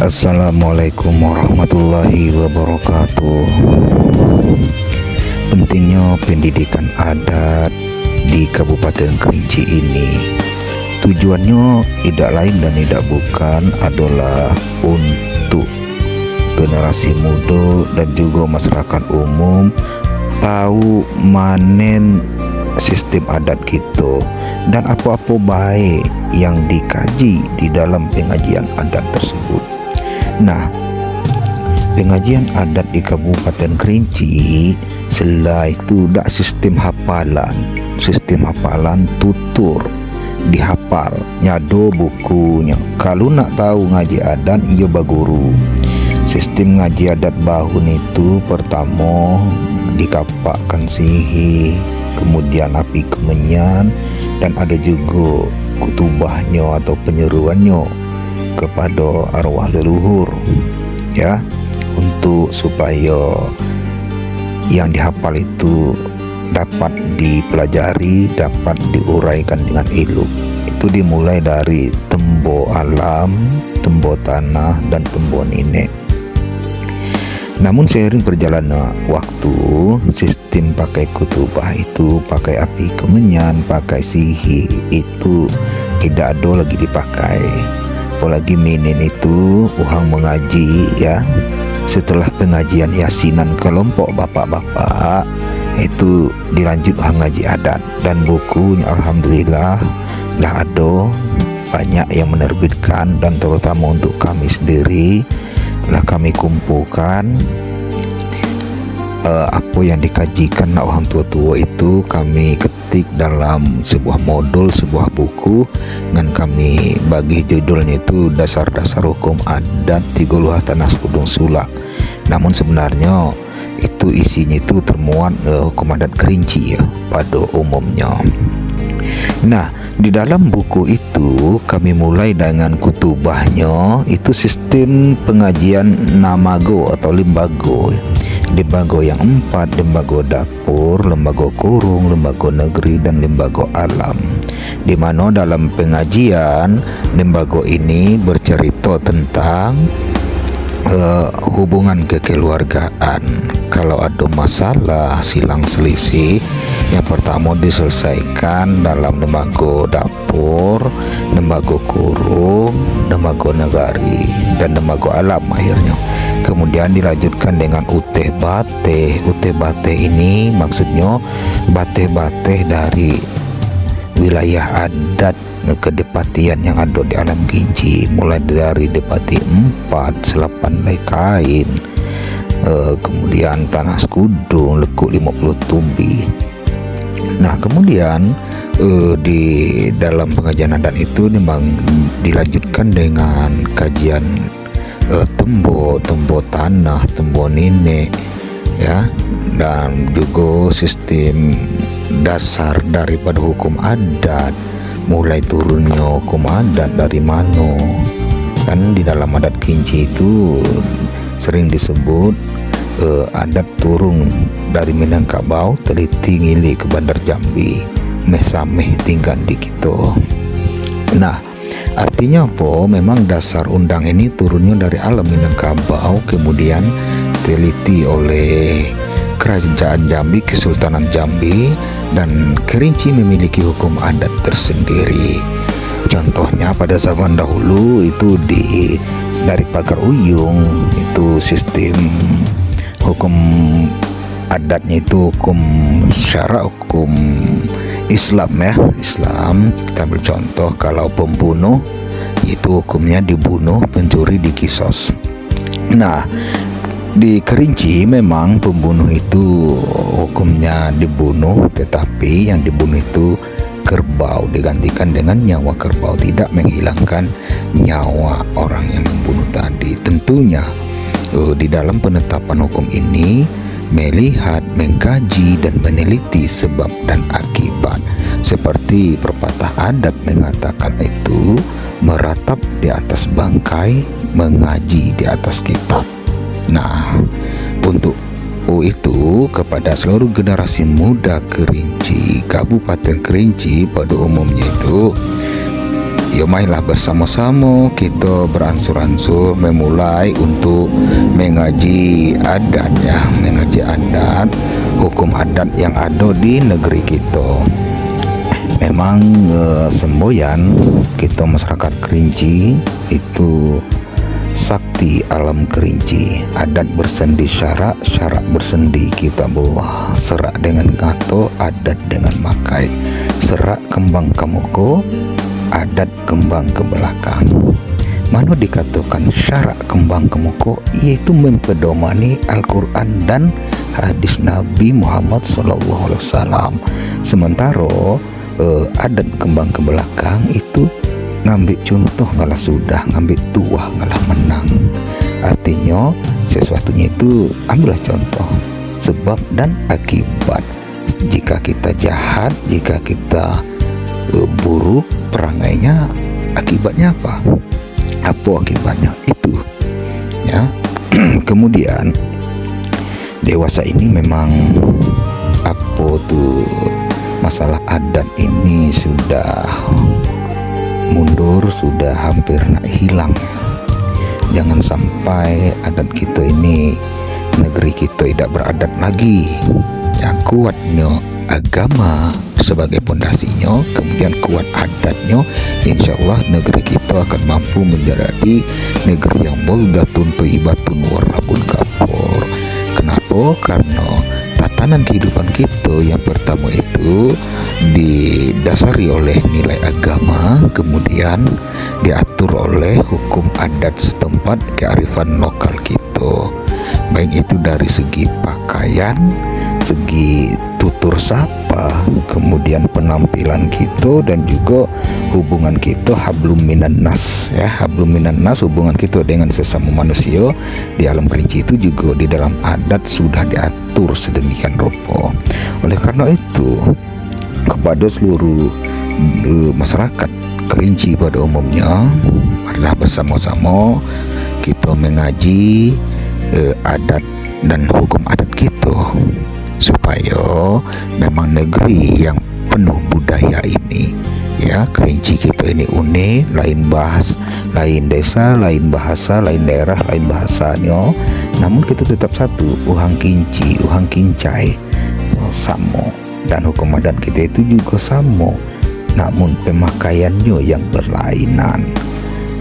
Assalamualaikum warahmatullahi wabarakatuh. Pentingnya pendidikan adat di Kabupaten Kerinci ini, tujuannya tidak lain dan tidak bukan adalah untuk generasi muda dan juga masyarakat umum tahu manen sistem adat kita dan apa-apa baik yang dikaji di dalam pengajian adat tersebut. Nah, pengajian adat di Kabupaten Kerinci selain itu dak sistem hafalan tutur dihafal nyado bukunya. Kalau nak tahu ngaji adat iyo baguru. Sistem ngaji adat bahun itu pertama dikapakkan sihir, kemudian api kemenyan, dan ada juga kutubahnya atau penyeruannya kepada arwah leluhur, ya, untuk supaya yang dihafal itu dapat dipelajari, dapat diuraikan dengan elok. Itu dimulai dari tembo alam, tembo tanah, dan tembo nenek. Namun seiring perjalanan waktu, sistem pakai kutubah itu, pakai api kemenyan, pakai sihir itu tidak ada lagi dipakai. Apalagi minin itu uhang mengaji, ya, setelah pengajian yasinan kelompok bapak-bapak itu dilanjut uhang ngaji adat, dan bukunya alhamdulillah lah ada banyak yang menerbitkan, dan terutama untuk kami sendiri lah kami kumpulkan apa yang dikajikan orang tua-tua itu kami ketik dalam sebuah modul, sebuah buku, dan kami bagi judulnya itu Dasar-Dasar Hukum Adat Tiga Luah Tanah Sekudung Sulak. Namun sebenarnya itu isinya itu termuat hukum adat Kerinci, ya, pada umumnya. Nah, di dalam buku itu kami mulai dengan kutubahnya, itu sistem pengajian namago atau lembago. Lembaga yang 4, lembaga dapur, lembaga kurung, lembaga negeri, dan lembaga alam. Di mana dalam pengajian lembaga ini bercerita tentang hubungan kekeluargaan. Kalau ada masalah silang selisih, yang pertama diselesaikan dalam lembaga dapur, lembaga kurung, lembaga negari, dan lembaga alam akhirnya. Kemudian dilanjutkan dengan uteh bateh. Uteh bateh ini maksudnya bateh-bateh dari wilayah adat kedepatian yang ada di alam Kerinci, mulai dari Depati 4, Selapan Lai Kain, kemudian Tanah Sekudung, Lekuk 50 Tumbi. Nah, kemudian di dalam pengajian adat itu memang dilanjutkan dengan kajian tembo tanah, tembo nenek, ya, dan juga sistem dasar daripada hukum adat, mulai turunnya hukum adat dari mana. Kan di dalam adat Kerinci itu sering disebut adat turun dari Minangkabau, Teliti, Ngili ke Bandar Jambi, meh sameh tinggal di kita. Nah, artinya apa? Memang dasar undang ini turunnya dari alam Minangkabau, kemudian teliti oleh Kerajaan Jambi, Kesultanan Jambi, dan Kerinci memiliki hukum adat tersendiri. Contohnya pada zaman dahulu itu dari Pagar Uyung itu sistem hukum adatnya itu hukum syara, hukum Islam, ya, Islam. Kita ambil contoh, kalau pembunuh itu hukumnya dibunuh, pencuri dikisos. Nah, di Kerinci memang pembunuh itu hukumnya dibunuh, tetapi yang dibunuh itu kerbau, digantikan dengan nyawa kerbau, tidak menghilangkan nyawa orang yang membunuh tadi. Tentunya di dalam penetapan hukum ini melihat, mengkaji, dan meneliti sebab dan akibat. Seperti pepatah adat mengatakan itu, meratap di atas bangkai, mengaji di atas kitab. Nah, untuk itu kepada seluruh generasi muda Kerinci, Kabupaten Kerinci pada umumnya itu, ya mainlah bersama-sama kita beransur-ansur memulai untuk mengaji adat ya, mengaji adat, hukum adat yang ada di negeri kita. Memang semboyan kita masyarakat Kerinci itu sakti alam Kerinci, adat bersendi syarak, syarak bersendi kitabullah, serak dengan ngato, adat dengan makai, serak kembang kemuko, adat kembang ke belakang. Mana dikatakan syarak kembang kemuko, yaitu mempedomani Al-Quran dan hadis Nabi Muhammad SAW. Sementara adat kembang ke belakang itu ngambil contoh ngalah sudah, ngambil tuah ngalah menang. Artinya sesuatunya itu ambillah contoh sebab dan akibat. Jika kita jahat, jika kita buruk perangainya, akibatnya apa? Apa akibatnya? Itu ya. Kemudian dewasa ini memang apa tuh masalah adat ini sudah mundur, sudah hampir nak hilang. Jangan sampai adat kita ini, negeri kita tidak beradat lagi. Yang kuatnya agama sebagai pondasinya, kemudian kuat adatnya, insya Allah negeri kita akan mampu menjadi negeri yang baldatun thayyibatun warabun ghafur. Kenapa? Karena tatanan kehidupan kita yang pertama itu didasari oleh nilai agama, kemudian diatur oleh hukum adat setempat, kearifan lokal kita, baik itu dari segi pakaian, segi tutur sapa, kemudian penampilan kita, dan juga hubungan kita hablum minan nas ya, hablum minan nas, hubungan kita dengan sesama manusia di alam Kerinci itu juga di dalam adat sudah diatur sedemikian rupa. Oleh karena itu kepada seluruh masyarakat Kerinci pada umumnya, marilah bersama-sama kita mengaji adat dan hukum adat kita, supaya memang negeri yang penuh budaya ini ya, Kerinci kita ini unik, lain lain desa, lain bahasa, lain daerah, lain bahasanya, namun kita tetap satu, uhang kinci, uhang kincai sama, dan hukum adat kita itu juga sama, namun pemakaiannya yang berlainan,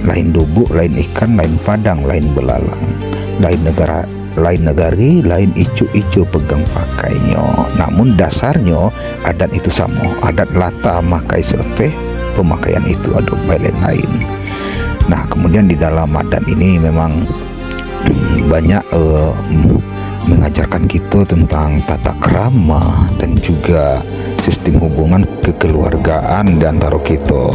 lain dubuk, lain ikan, lain padang, lain belalang, lain negara, lain negari, lain icu-icu pegang pakainya, namun dasarnya adat itu sama. Adat lata makai selepeh, pemakaian itu ada lain. Nah, kemudian di dalam adat ini memang banyak mengajarkan kita tentang tata krama dan juga sistem hubungan kekeluargaan di antara kita,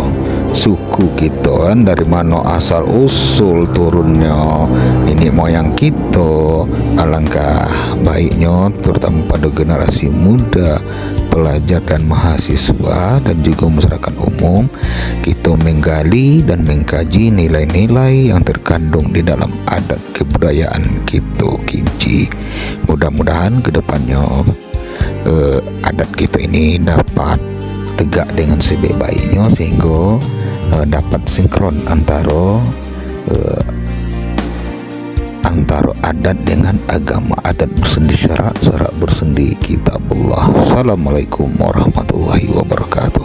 suku kita, dari mana asal usul turunnya ini moyang kita. Alangkah baiknya terutama pada generasi muda, pelajar dan mahasiswa, dan juga masyarakat umum, kita menggali dan mengkaji nilai-nilai yang terkandung di dalam adat kebudayaan kita Kerinci. Mudah-mudahan kedepannya adat kita ini dapat tegak dengan sebaik-baiknya, sehingga dapat sinkron antara adat dengan agama, adat bersendi syarak, syarak bersendi kitabullah. Assalamualaikum warahmatullahi wabarakatuh.